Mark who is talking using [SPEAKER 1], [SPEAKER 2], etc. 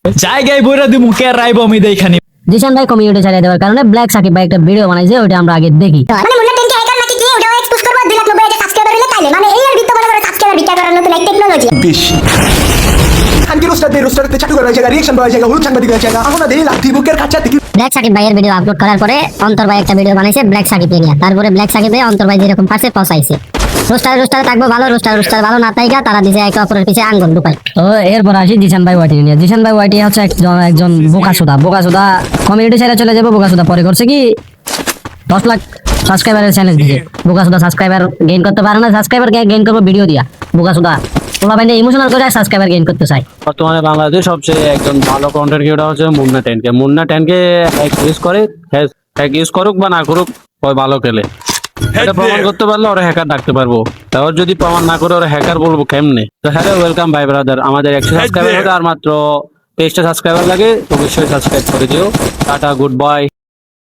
[SPEAKER 1] জায়গায় বইরা দিমু কে রাইব আমি দেখানি।
[SPEAKER 2] জিশান ভাই কমিউনিটি চালিয়ে দেওয়ার কারণে ব্ল্যাক সাকিব ভাই একটা ভিডিও বানাইছে, ওটা আমরা আগে দেখি।
[SPEAKER 3] মানে মুন্না টেনকে হ্যাকার নাকি কি ওটাও এক্সপোজ করব 2,90,000 সাবস্ক্রাইবার হলে তাইলে মানে এই আর ভিত্তি মনে করে সাবস্ক্রাইবার ভিক্ষা করার নতুন এক টেকনোলজি।
[SPEAKER 4] বেশি খানকে রোস্টারতে চাটু করা জায়গা, রিঅ্যাকশন দেওয়া জায়গা, হলুদ সাংবাদিক জায়গা, এখন দেই লাঠি বুকের কাছে দেখি।
[SPEAKER 2] ব্ল্যাক সাকিব ভাইয়ের ভিডিও আপলোড করার পরে অন্তর ভাই একটা ভিডিও বানাইছে ব্ল্যাক সাকিবকে নিয়ে। তারপরে ব্ল্যাক সাকিব ভাই অন্তর ভাই যেরকম পারছে পচাইছে। রোস্টারে থাকবো ভালো, রোস্টার ভালো না তাইগা তারা দিছে একে অপরের পিছে আঙ্গুল ঢুকাই। তো এরপর আসি জিশান ভাই ওয়াইটি নিয়ে। জিশান ভাই ওয়াইটি হচ্ছে একজন বোকাসুদা কমিউনিটি ছেড়ে চলে যাবো। বোকাসুদা পরে করছে কি 10 লাখ সাবস্ক্রাইবারের চ্যালেঞ্জ দিছে। বোকাসুদা সাবস্ক্রাইবার গেইন করতে পারে না, সাবস্ক্রাইবার গেইন করবো ভিডিও দিয়া। বোকাসুদা ওলা বাইন্দে ইমোশনাল করে সাবস্ক্রাইবার গেইন করতে চাই।
[SPEAKER 5] বর্তমানে বাংলাদেশে সবচেয়ে একজন ভালো কন্টেন্ট ক্রিয়েটর হচ্ছে মুন্না টেনকে ইউজ করে, ইউজ করুক বা না করুক, ওই ভালো খেলে। এটা প্রমাণ করতে পারলে ওরা হ্যাকার ডাকতে পারবো। তারপর যদি প্রমাণ না করে ওরা হ্যাকার বলবো কেমনে? তো হ্যালো, ওয়েলকাম ভাই ব্রাদার। আমাদের 100 সাবস্ক্রাইবার হতে আর মাত্র 23টা সাবস্ক্রাইবার লাগে, অবশ্যই সাবস্ক্রাইব করে দিও। Tata, good bye.